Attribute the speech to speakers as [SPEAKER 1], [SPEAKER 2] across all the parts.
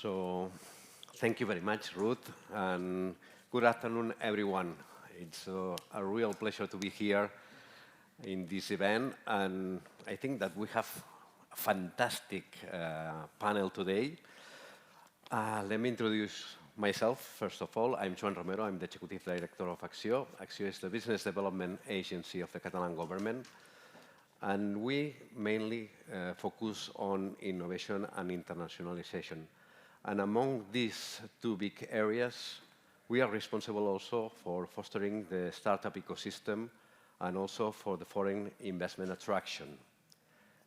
[SPEAKER 1] So thank you very much, Ruth, and good afternoon, everyone. It's a real pleasure to be here in this event, and I think that we have a fantastic panel today. Let me introduce myself, first of all. I'm Joan Romero. I'm the Executive Director of Acció. Acció is the business development agency of the Catalan government, and we mainly focus on innovation and internationalization. And among these two big areas, we are responsible also for fostering the startup ecosystem and also for the foreign investment attraction.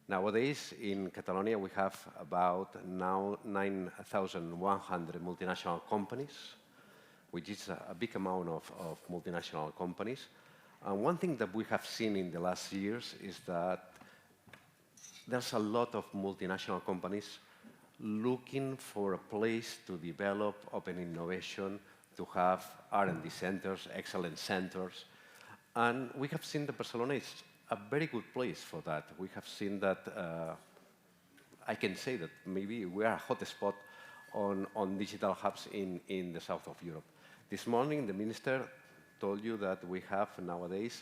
[SPEAKER 1] Nowadays, in Catalonia, we have about now 9,100 multinational companies, which is a big amount of multinational companies. And one thing that we have seen in the last years is that there's a lot of multinational companies looking for a place to develop open innovation, to have R&D centers, excellence centers. And we have seen that Barcelona is a very good place for that. We have seen that, I can say that maybe we are a hotspot on digital hubs in the south of Europe. This morning, the minister told you that we have nowadays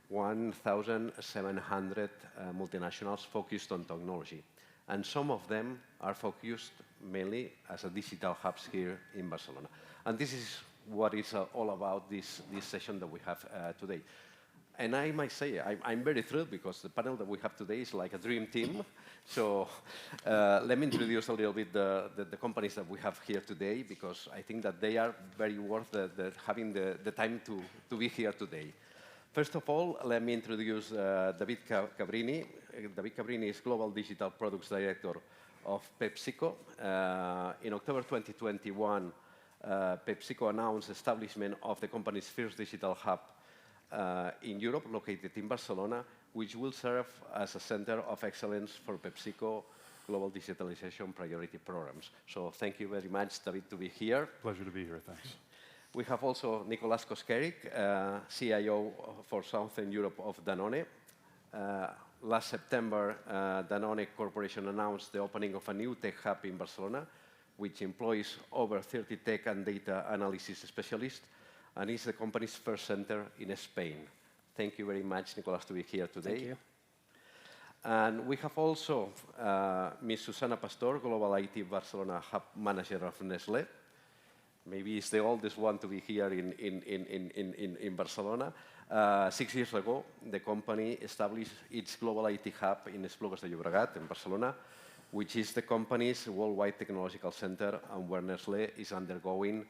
[SPEAKER 1] 1,700 multinationals focused on technology. And some of them are focused mainly as a digital hubs here in Barcelona. And this is what it's all about, this session that we have today. And I might say, I'm very thrilled because the panel that we have today is like a dream team. So let me introduce a little bit the companies that we have here today, because I think that they are very worth having the time to be here today. First of all, let me introduce David Cabrini. David Cabrini is Global Digital Products Director of PepsiCo. In October 2021, PepsiCo announced establishment of the company's first digital hub in Europe, located in Barcelona, which will serve as a center of excellence for PepsiCo global digitalization priority programs. So thank you very much, David, to be here.
[SPEAKER 2] Pleasure to be here, thanks.
[SPEAKER 1] We have also Nicolas Cosqueric, CIO for Southern Europe of Danone. Last September, Danone Corporation announced the opening of a new tech hub in Barcelona, which employs over 30 tech and data analysis specialists, and is the company's first center in Spain. Thank you very much, Nicolas, to be here today.
[SPEAKER 3] Thank you.
[SPEAKER 1] And we have also Ms. Susana Pastor, Global IT Barcelona Hub Manager of Nestlé. Maybe it's the oldest one to be here in Barcelona. 6 years ago, the company established its global IT hub in Esplugues de Llobregat in Barcelona, which is the company's worldwide technological center, and where Nestlé is undergoing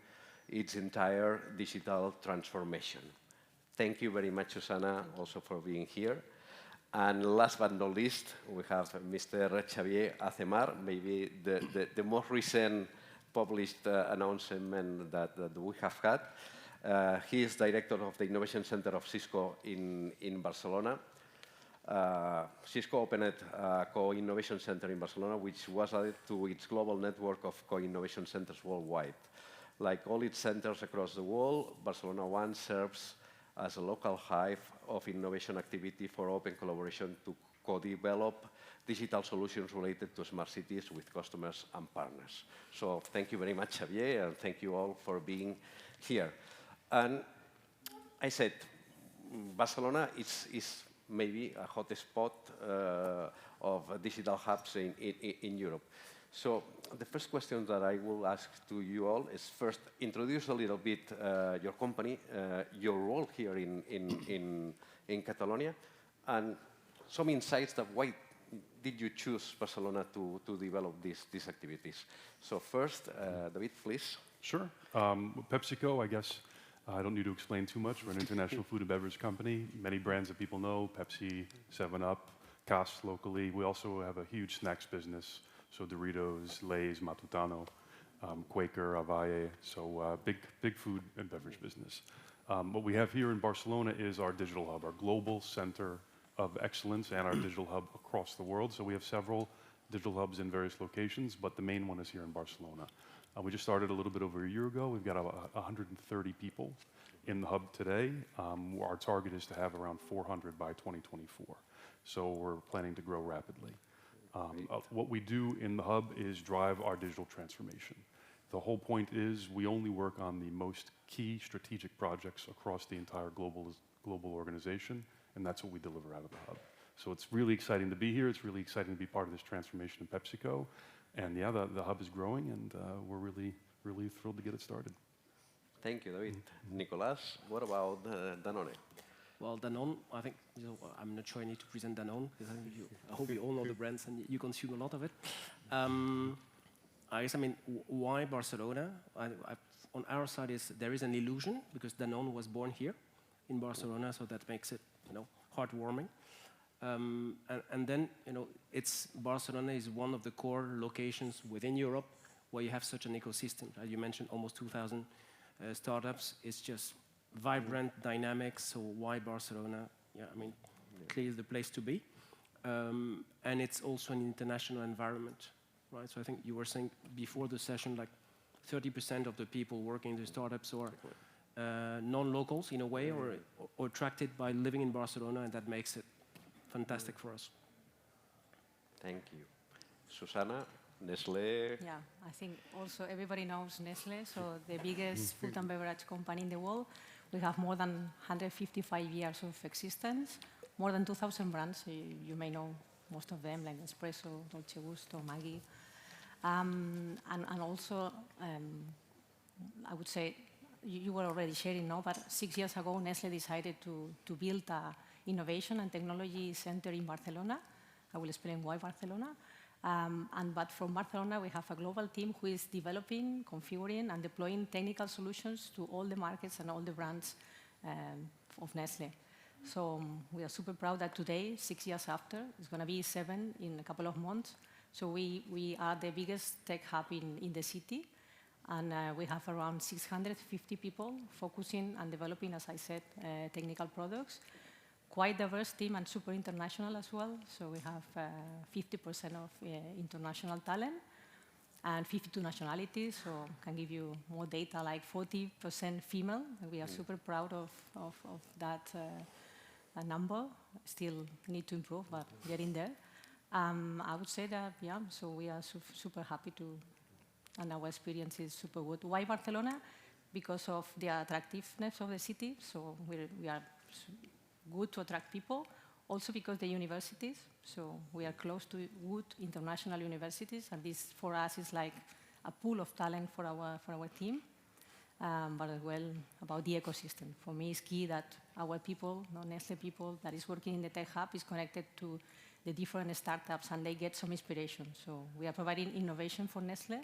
[SPEAKER 1] its entire digital transformation. Thank you very much, Susana, also for being here. And last but not least, we have Mr. Xavier Azemar, maybe the most recent published announcement that we have had. He is director of the Innovation Center of Cisco in Barcelona. Cisco opened a co-innovation center in Barcelona, which was added to its global network of co-innovation centers worldwide. Like all its centers across the world, Barcelona One serves as a local hive of innovation activity for open collaboration to co-develop digital solutions related to smart cities with customers and partners. So thank you very much, Xavier, and thank you all for being here. And I said, Barcelona is maybe a hot spot of digital hubs in Europe. So the first question that I will ask to you all is first, introduce a little bit your company, your role here in Catalonia, and some insights that why did you choose Barcelona to develop these activities. So first, David, please.
[SPEAKER 2] Sure. PepsiCo, I guess, I don't need to explain too much. We're an international food and beverage company. Many brands that people know, Pepsi, 7-Up, Cas locally. We also have a huge snacks business, so Doritos, Lay's, Matutano, Quaker, Avalle, so big food and beverage business. What we have here in Barcelona is our digital hub, our global center of excellence, and our digital hub across the world. So we have several digital hubs in various locations, but the main one is here in Barcelona. We just started a little bit over a year ago. We've got about 130 people in the hub today. Our target is to have around 400 by 2024. So we're planning to grow rapidly. What we do in the hub is drive our digital transformation. The whole point is we only work on the most key strategic projects across the entire global organization, and that's what we deliver out of the hub. So it's really exciting to be here. It's really exciting to be part of this transformation in PepsiCo. And yeah, the hub is growing, and we're really, really thrilled to get it started.
[SPEAKER 1] Thank you, David. Nicolas, what about Danone?
[SPEAKER 3] Well, Danone, I think, I'm not sure I need to present Danone, because I hope you all know the brands and you consume a lot of it. I guess, why Barcelona? On our side, there is an illusion, because Danone was born here in Barcelona, so that makes it, heartwarming. And then, Barcelona is one of the core locations within Europe where you have such an ecosystem. As you mentioned, almost 2,000 startups. It's just vibrant, dynamic, so why Barcelona? Yeah, clearly the place to be. And it's also an international environment, right? So I think you were saying before the session, like 30% of the people working in the startups are non-locals in a way, or attracted by living in Barcelona, and that makes it fantastic for us.
[SPEAKER 1] Thank you. Susana, Nestlé.
[SPEAKER 4] Yeah, I think also everybody knows Nestlé, so the biggest food and beverage company in the world. We have more than 155 years of existence, more than 2,000 brands. You may know most of them, like Nespresso, Dolce Gusto, Maggi. And also, I would say, you were already sharing, no? But 6 years ago, Nestlé decided to build an innovation and technology center in Barcelona. I will explain why Barcelona. But from Barcelona, we have a global team who is developing, configuring, and deploying technical solutions to all the markets and all the brands of Nestlé. So we are super proud that today, 6 years after, it's going to be 7 in a couple of months. So we are the biggest tech hub in the city. And we have around 650 people focusing and developing, as I said, technical products. Quite diverse team and super international as well. So we have 50% of international talent and 52 nationalities. So I can give you more data, like 40% female. We are super proud of that number. Still need to improve, but getting there. I would say that, yeah, so we are super happy and our experience is super good. Why Barcelona? Because of the attractiveness of the city. So we are good to attract people. Also because the universities. So we are close to good international universities, and this for us is like a pool of talent for our team. But as well about the ecosystem. For me, it's key that our people, Nestlé people that is working in the Tech Hub is connected to the different startups, and they get some inspiration. So we are providing innovation for Nestlé,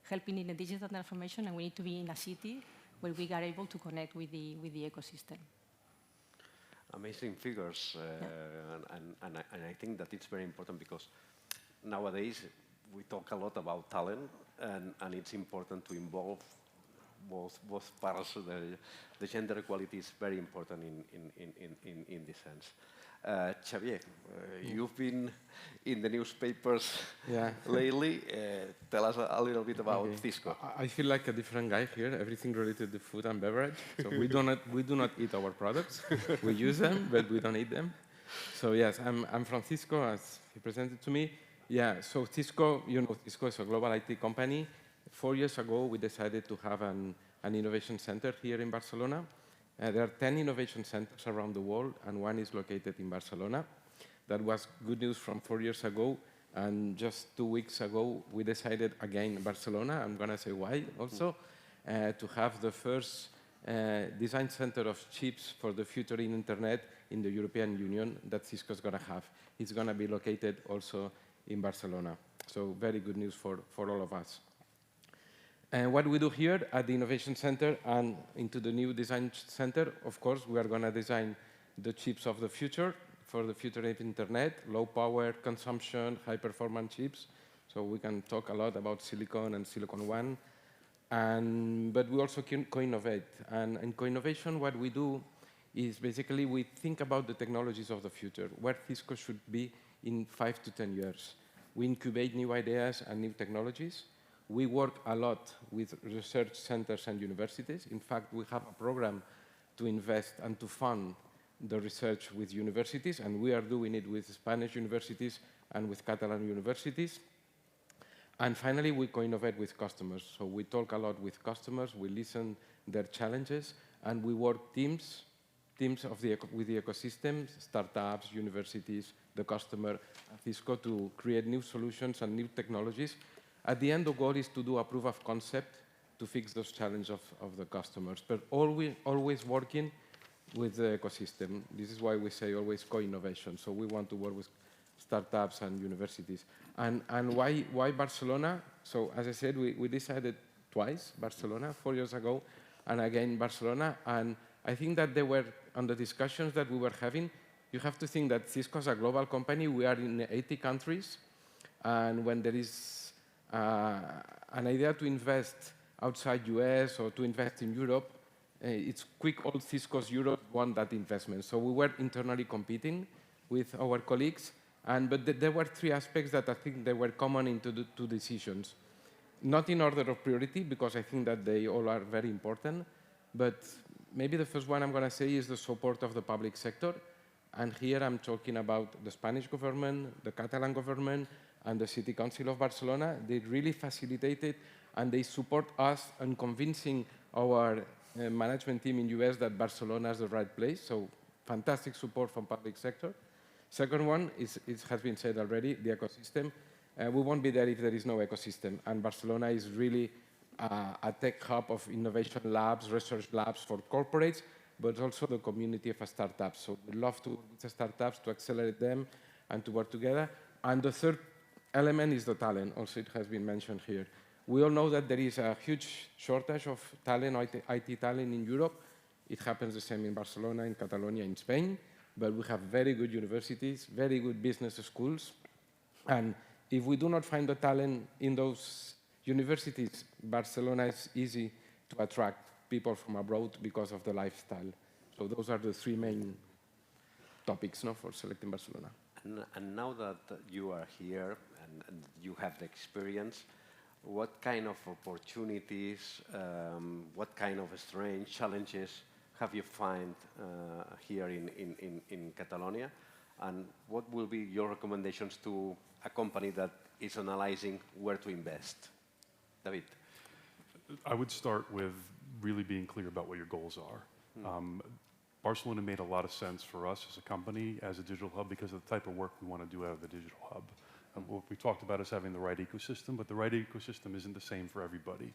[SPEAKER 4] helping in the digital transformation, and we need to be in a city where we are able to connect with the ecosystem.
[SPEAKER 1] Amazing figures, and I think that it's very important because nowadays we talk a lot about talent, and it's important to involve both parts. The gender equality is very important in this sense. Xavier, you've been in the newspapers lately. Tell us a little bit about Cisco.
[SPEAKER 5] I feel like a different guy here. Everything related to food and beverage. So we do not eat our products. We use them, but we don't eat them. So yes, I'm from Cisco, as he presented to me. Yeah. So Cisco, Cisco is a global IT company. 4 years ago, we decided to have an innovation center here in Barcelona. There are 10 innovation centers around the world, and one is located in Barcelona. That was good news from 4 years ago, and just 2 weeks ago, we decided again Barcelona, I'm going to say why also, to have the first design center of chips for the future in Internet in the European Union that Cisco is going to have. It's going to be located also in Barcelona. So very good news for all of us. And what we do here at the Innovation Center and into the new design center, of course, we are going to design the chips of the future for the future of Internet, low power consumption, high performance chips. So we can talk a lot about silicon and Silicon One. But we also can co-innovate. And in co-innovation, what we do is basically we think about the technologies of the future, where Cisco should be in 5 to 10 years. We incubate new ideas and new technologies. We work a lot with research centers and universities. In fact, we have a program to invest and to fund the research with universities, and we are doing it with Spanish universities and with Catalan universities. And finally, we co-innovate with customers. So we talk a lot with customers, we listen their challenges, and we work teams of with the ecosystem, startups, universities, the customer, Cisco, to create new solutions and new technologies. At the end, the goal is to do a proof of concept to fix those challenges of the customers, but always working with the ecosystem. This is why we say always co-innovation. So we want to work with startups and universities. And why Barcelona? So as I said, we decided twice, Barcelona, 4 years ago, and again Barcelona. And I think that they were, on the discussions that we were having, you have to think that Cisco is a global company. We are in 80 countries. And when there is an idea to invest outside US or to invest in Europe, it's quick, all Cisco's Europe want that investment. So we were internally competing with our colleagues. But there were 3 aspects that I think they were common into the 2 decisions. Not in order of priority, because I think that they all are very important, but maybe the first one I'm going to say is the support of the public sector. And here I'm talking about the Spanish government, the Catalan government, and the City Council of Barcelona. They really facilitated and they support us in convincing our management team in US that Barcelona is the right place. So fantastic support from public sector. Second one is, it has been said already, the ecosystem. We won't be there if there is no ecosystem. And Barcelona is really a tech hub of innovation labs, research labs for corporates, but also the community of startups. So we love to work with the startups to accelerate them and to work together. And the third element is the talent. Also, it has been mentioned here. We all know that there is a huge shortage of talent, IT talent in Europe. It happens the same in Barcelona, in Catalonia, in Spain. But we have very good universities, very good business schools. And if we do not find the talent in those universities, Barcelona is easy to attract people from abroad because of the lifestyle. So those are the 3 main topics for selecting Barcelona.
[SPEAKER 1] And now that you are here and you have the experience, what kind of opportunities, what kind of strange challenges have you found here in Catalonia? And what will be your recommendations to a company that is analyzing where to invest? David.
[SPEAKER 2] I would start with really being clear about what your goals are. Barcelona made a lot of sense for us as a company, as a digital hub, because of the type of work we want to do out of the digital hub. What we talked about is having the right ecosystem, but the right ecosystem isn't the same for everybody.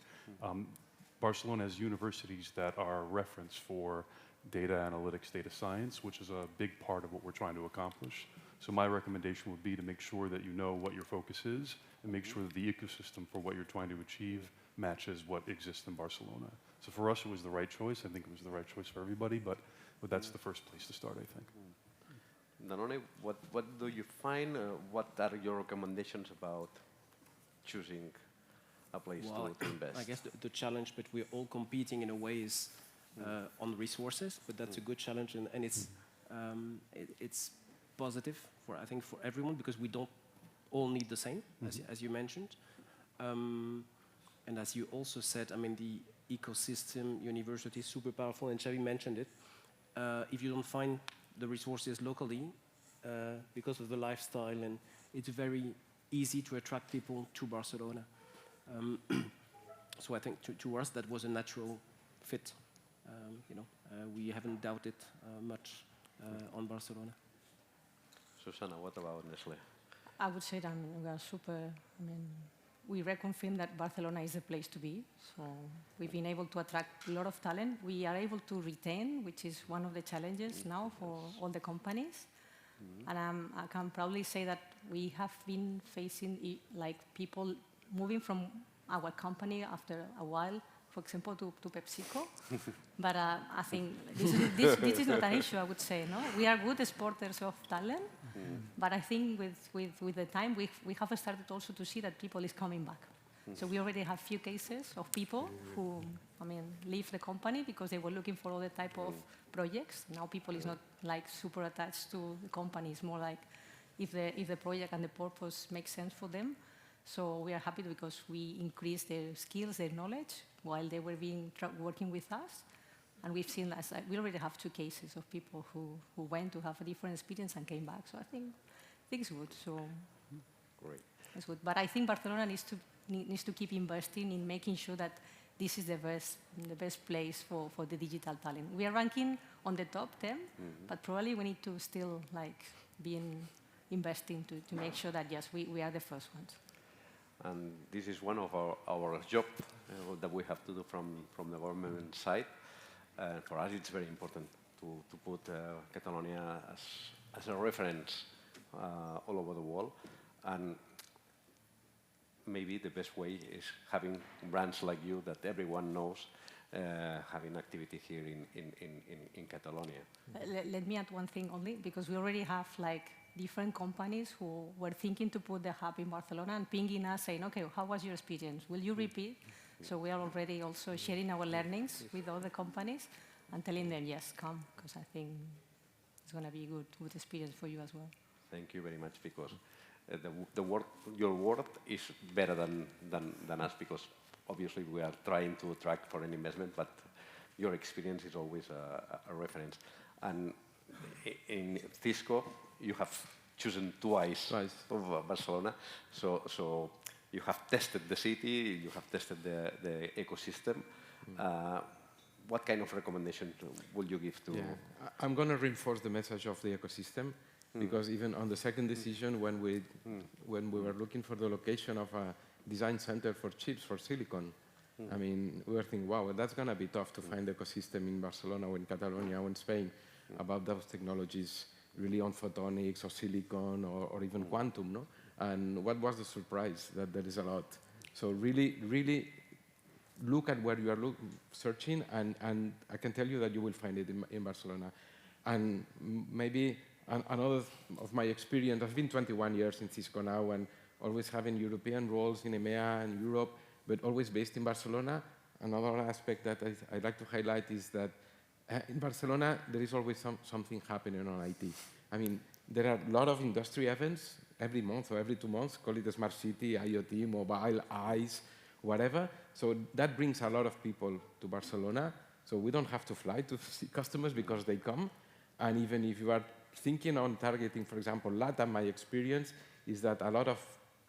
[SPEAKER 2] Barcelona has universities that are reference for data analytics, data science, which is a big part of what we're trying to accomplish. So my recommendation would be to make sure that you know what your focus is and make sure that the ecosystem for what you're trying to achieve matches what exists in Barcelona. So for us, it was the right choice. I think it was the right choice for everybody, but that's the first place to start, I think.
[SPEAKER 1] Danone, what do you find? What are your recommendations about choosing a place to invest?
[SPEAKER 3] I guess the challenge, but we're all competing in a way, is on resources, but that's a good challenge, and it's positive for, I think, for everyone, because we don't all need the same, as you mentioned. And as you also said, I mean, the ecosystem, university is super powerful, and Xavier mentioned it. If you don't find the resources locally, because of the lifestyle, and it's very easy to attract people to Barcelona. So I think to us that was a natural fit. We haven't doubted much on Barcelona.
[SPEAKER 1] Susana, what about Nestlé?
[SPEAKER 4] I would say that we are super, we reconfirm that Barcelona is the place to be. So we've been able to attract a lot of talent. We are able to retain, which is one of the challenges now for all the companies. And I can proudly say that we have been facing people moving from our company after a while, for example, to PepsiCo. But I think this is not an issue, I would say. No, we are good exporters of talent, but I think with the time we have started also to see that people is coming back. So we already have few cases of people who, leave the company because they were looking for other type of projects. Now people is not like super attached to the company. It's more like if the project and the purpose makes sense for them. So we are happy because we increased their skills, their knowledge, while they were working with us. And we've seen, we already have 2 cases of people who went to have a different experience and came back. So I think it's good. So
[SPEAKER 1] Great.
[SPEAKER 4] That's good. But I think Barcelona needs to keep investing in making sure that this is the best place for the digital talent. We are ranking on the top 10, but probably we need to still investing to make sure that, yes, we are the first ones.
[SPEAKER 1] And this is one of our job that we have to do from the government side. For us, it's very important to put Catalonia as a reference all over the world. And maybe the best way is having brands like you that everyone knows having activity here in Catalonia.
[SPEAKER 4] Let me add one thing only, because we already have different companies who were thinking to put the hub in Barcelona and pinging us saying, okay, how was your experience? Will you repeat? So we are already also sharing our learnings with other companies and telling them, yes, come, because I think it's going to be a good experience for you as well.
[SPEAKER 1] Thank you very much, because your word is better than us, because obviously we are trying to attract foreign investment, but your experience is always a reference. And in Cisco, you have chosen twice of Barcelona, so you have tested the city, you have tested the ecosystem. What kind of recommendation would you give to?
[SPEAKER 5] Yeah. I'm going to reinforce the message of the ecosystem, because even on the second decision, when we were looking for the location of a design center for chips for silicon, I mean, we were thinking, wow, that's going to be tough to find ecosystem in Barcelona or in Catalonia or in Spain about those technologies really on photonics or silicon or even quantum, no? And what was the surprise? That there is a lot. So really, really look at where you are searching, and I can tell you that you will find it in Barcelona. And maybe another of my experience, I've been 21 years in Cisco now, and always having European roles in EMEA and Europe, but always based in Barcelona. Another aspect that I'd like to highlight is that in Barcelona, there is always something happening on IT. I mean, there are a lot of industry events every month or every 2 months, call it a smart city, IoT, mobile, ICE, whatever. So that brings a lot of people to Barcelona. So we don't have to fly to see customers because they come. And even if you are thinking on targeting, for example, LATAM, my experience is that a lot of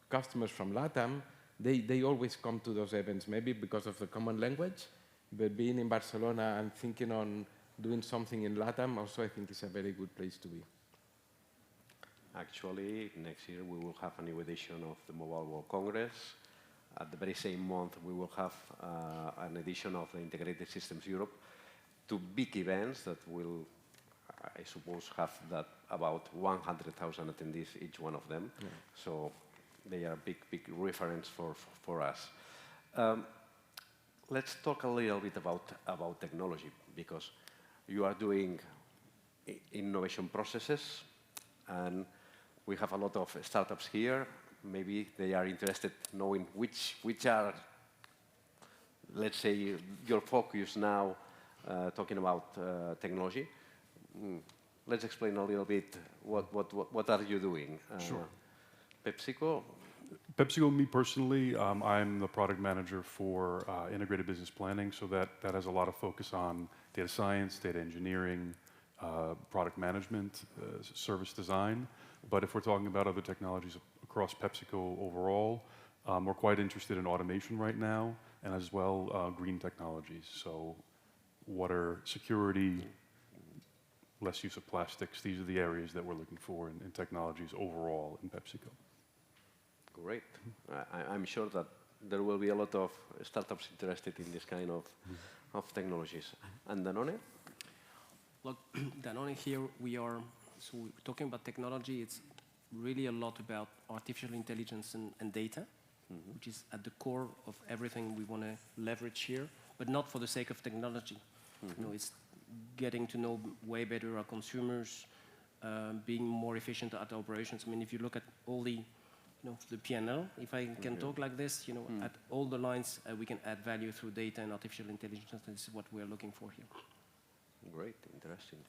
[SPEAKER 5] customers from LATAM, they always come to those events, maybe because of the common language, but being in Barcelona and thinking on doing something in LATAM also I think is a very good place to be.
[SPEAKER 1] Actually, next year we will have a new edition of the Mobile World Congress. At the very same month, we will have an edition of the Integrated Systems Europe. 2 big events that will, I suppose, have that about 100,000 attendees, each one of them. Yeah. So they are a big reference for us. Let's talk a little bit about technology, because you are doing innovation processes, and we have a lot of startups here. Maybe they are interested knowing which are, let's say, your focus now, talking about technology. Let's explain a little bit what are you doing?
[SPEAKER 2] Sure.
[SPEAKER 1] PepsiCo?
[SPEAKER 2] PepsiCo, me personally, I'm the product manager for integrated business planning, so that has a lot of focus on data science, data engineering, product management, service design. But if we're talking about other technologies across PepsiCo overall, we're quite interested in automation right now, and as well green technologies. So water security, less use of plastics, these are the areas that we're looking for in technologies overall in PepsiCo.
[SPEAKER 1] Great. I'm sure that there will be a lot of startups interested in this kind of technologies. And Danone?
[SPEAKER 3] Look, Danone here, so we're talking about technology. It's really a lot about artificial intelligence and data, which is at the core of everything we want to leverage here, but not for the sake of technology. You know, it's getting to know way better our consumers, being more efficient at operations. I mean, if you look at all the P&L, if I can talk like this, at all the lines, we can add value through data and artificial intelligence. This is what we are looking for here.
[SPEAKER 1] Great, interesting.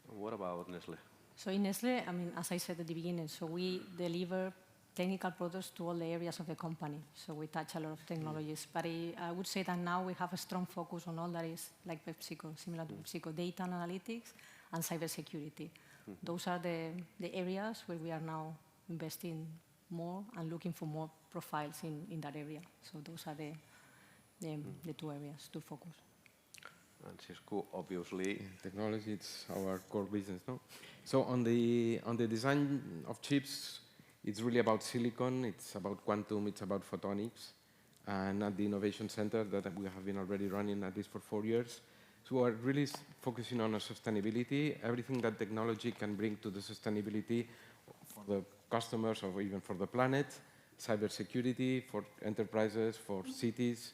[SPEAKER 1] What about Nestlé?
[SPEAKER 4] So in Nestlé, I mean, as I said at the beginning, so we deliver technical products to all the areas of the company. So we touch a lot of technologies. But I would say that now we have a strong focus on all that is like PepsiCo, similar to PepsiCo, data and analytics and cybersecurity. Those are the areas where we are now investing more and looking for more profiles in that area. So those are the two areas to focus.
[SPEAKER 1] And Cisco, obviously,
[SPEAKER 5] Technology, it's our core business, no? So on the design of chips, it's really about silicon, it's about quantum, it's about photonics. And at the Innovation Center that we have been already running at least for 4 years. So we're really focusing on sustainability, everything that technology can bring to the sustainability for the customers or even for the planet, cybersecurity for enterprises, for cities,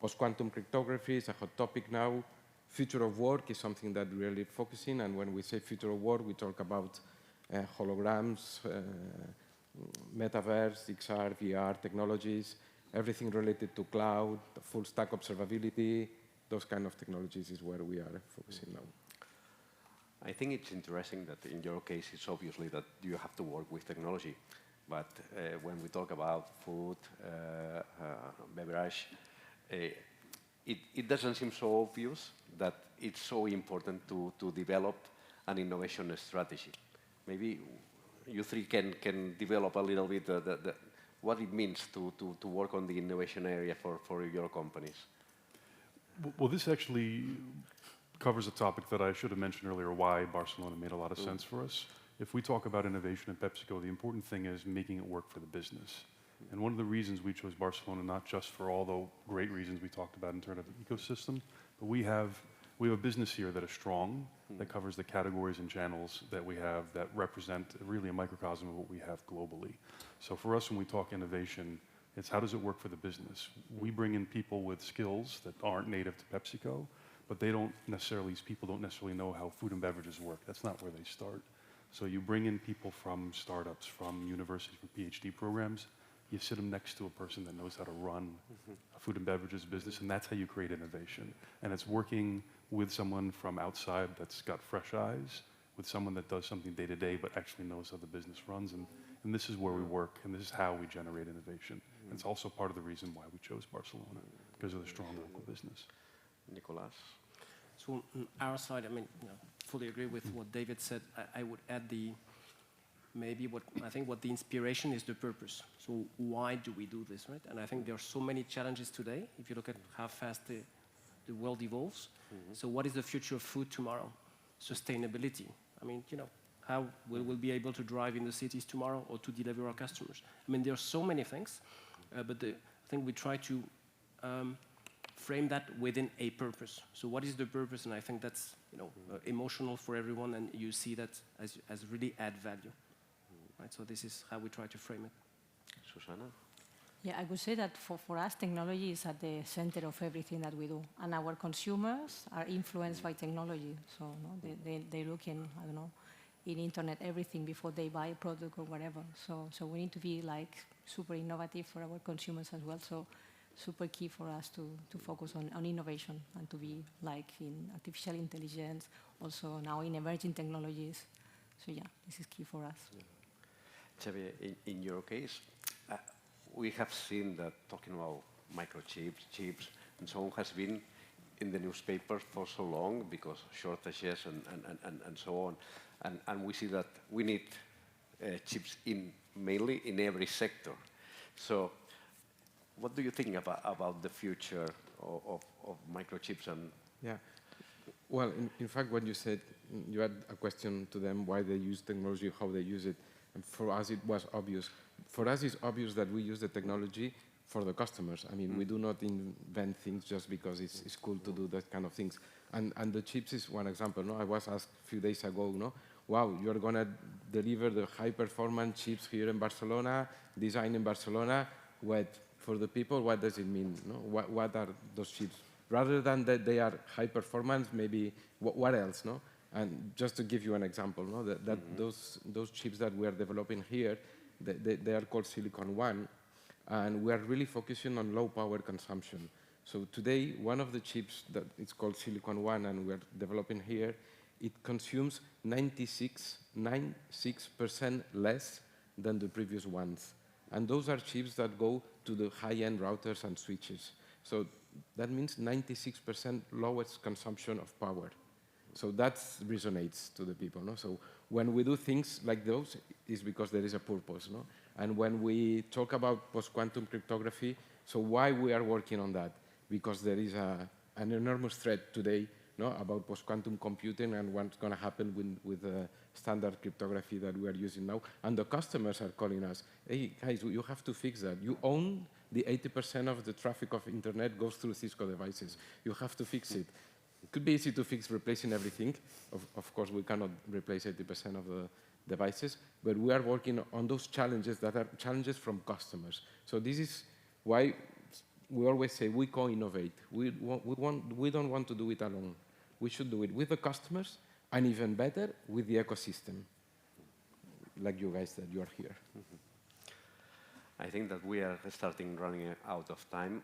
[SPEAKER 5] post-quantum cryptography is a hot topic now. Future of work is something that we're really focusing, and when we say future of work, we talk about holograms, metaverse, XR, VR technologies, everything related to cloud, full stack observability, those kind of technologies is where we are focusing now.
[SPEAKER 1] I think it's interesting that in your case, it's obviously that you have to work with technology. But when we talk about food, beverage, it doesn't seem so obvious that it's so important to develop an innovation strategy. Maybe you three can develop a little bit what it means to work on the innovation area for your companies.
[SPEAKER 2] Well, this actually covers a topic that I should have mentioned earlier, why Barcelona made a lot of sense for us. If we talk about innovation at PepsiCo, the important thing is making it work for the business. And one of the reasons we chose Barcelona, not just for all the great reasons we talked about in terms of the ecosystem, but we have a business here that is strong, that covers the categories and channels that we have that represent really a microcosm of what we have globally. So for us, when we talk innovation, it's how does it work for the business? We bring in people with skills that aren't native to PepsiCo, but these people don't necessarily know how food and beverages work. That's not where they start. So you bring in people from startups, from universities, from PhD programs, you sit them next to a person that knows how to run a food and beverages business, and that's how you create innovation. And it's working with someone from outside that's got fresh eyes, with someone that does something day to day but actually knows how the business runs. And this is where we work, and this is how we generate innovation. And it's also part of the reason why we chose Barcelona, because of the strong local business.
[SPEAKER 1] Nicolas?
[SPEAKER 3] So on our side, I mean, fully agree with what David said. I would add what the inspiration is the purpose. So why do we do this, right? And I think there are so many challenges today, if you look at how fast the world evolves. So what is the future of food tomorrow? Sustainability. I mean, how we will be able to drive in the cities tomorrow or to deliver our customers. I mean, there are so many things, but I think we try to frame that within a purpose. So what is the purpose? And I think that's emotional for everyone, and you see that as really add value. Right? So this is how we try to frame it.
[SPEAKER 1] Susana?
[SPEAKER 4] Yeah, I would say that for us, technology is at the center of everything that we do. And our consumers are influenced by technology. So they look in, I don't know, in internet, everything before they buy a product or whatever. So we need to be like super innovative for our consumers as well. So super key for us to focus on innovation and to be like in artificial intelligence, also now in emerging technologies. So yeah, this is key for us.
[SPEAKER 1] Yeah. Xavier, in your case, we have seen that talking about microchips, chips, and so on has been in the newspapers for so long because shortages and so on. And we see that we need chips mainly in every sector. So what do you think about the future of microchips?
[SPEAKER 5] Yeah. Well, in fact, what you said, you had a question to them why they use technology, how they use it. And for us, it was obvious. For us, it's obvious that we use the technology for the customers. I mean, we do not invent things just because it's cool to do that kind of things. And the chips is one example. No? I was asked a few days ago, wow, you're going to deliver the high-performance chips here in Barcelona, designed in Barcelona. For the people, what does it mean? No? What are those chips? Rather than that they are high-performance, maybe what else? No? And just to give you an example, those chips that we are developing here, they are called Silicon One, and we are really focusing on low power consumption. So today, one of the chips that it's called Silicon One, and we are developing here, it consumes 96% less than the previous ones. And those are chips that go to the high-end routers and switches. So that means 96% lowest consumption of power. So that resonates to the people. No? So when we do things like those, it's because there is a purpose. No? And when we talk about post-quantum cryptography, so why we are working on that? Because there is an enormous threat today, no, about post-quantum computing and what's going to happen with the standard cryptography that we are using now. And the customers are calling us, hey, guys, you have to fix that. You own the 80% of the traffic of internet goes through Cisco devices. You have to fix it. It could be easy to fix replacing everything. Of course, we cannot replace 80% of the devices, but we are working on those challenges that are challenges from customers. So this is why we always say we co-innovate. We don't want to do it alone. We should do it with the customers, and even better, with the ecosystem, like you guys that you are here.
[SPEAKER 1] I think that we are running out of time,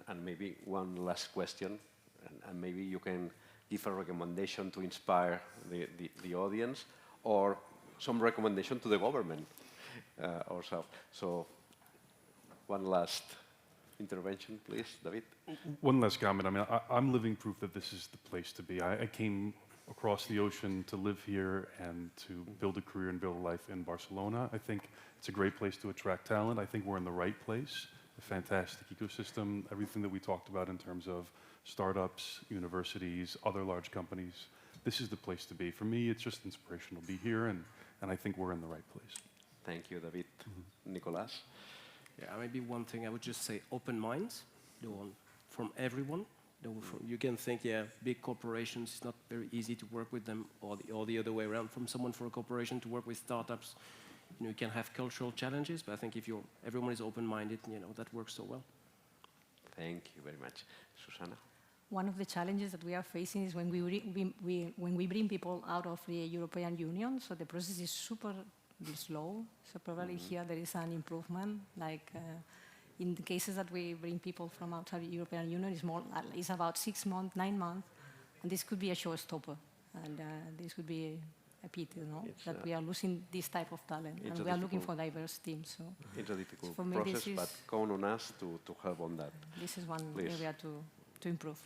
[SPEAKER 1] and maybe one last question, and maybe you can give a recommendation to inspire the audience, or some recommendation to the government ourselves. So one last intervention, please, David.
[SPEAKER 2] One last comment. I mean, I'm living proof that this is the place to be. I came across the ocean to live here and to build a career and build a life in Barcelona. I think it's a great place to attract talent. I think we're in the right place, a fantastic ecosystem, everything that we talked about in terms of startups, universities, other large companies. This is the place to be. For me, it's just inspirational to be here, and I think we're in the right place.
[SPEAKER 1] Thank you, David. Nicolas?
[SPEAKER 3] Yeah, maybe one thing I would just say, open minds, from everyone. You can think, yeah, big corporations, it's not very easy to work with them, or the other way around. From someone for a corporation to work with startups, you can have cultural challenges, but I think if everyone is open-minded, that works so well.
[SPEAKER 1] Thank you very much. Susana?
[SPEAKER 4] One of the challenges that we are facing is when we bring people out of the European Union, so the process is super slow. So probably here there is an improvement. Like in the cases that we bring people from outside the European Union, it's about 6 months, 9 months, and this could be a showstopper, and this could be a pity, that we are losing this type of talent, and we are looking for diverse teams. So
[SPEAKER 1] it's a difficult
[SPEAKER 4] for me,
[SPEAKER 1] process, but count on us to help on that.
[SPEAKER 4] This is one area to improve.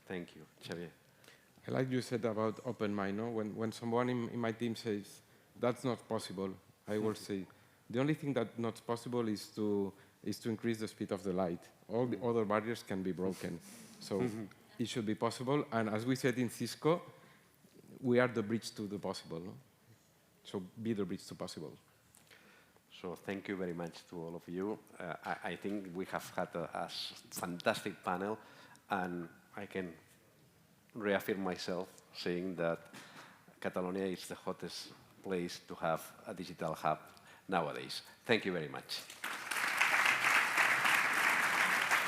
[SPEAKER 1] Thank you. Xavier?
[SPEAKER 5] I like you said about open mind. No? When someone in my team says, that's not possible, I will say, the only thing that's not possible is to increase the speed of the light. All the other barriers can be broken. So it should be possible. And as we said in Cisco, we are the bridge to the possible. No? So be the bridge to possible.
[SPEAKER 1] So thank you very much to all of you. I think we have had a fantastic panel, and I can reaffirm myself saying that Catalonia is the hottest place to have a digital hub nowadays. Thank you very much.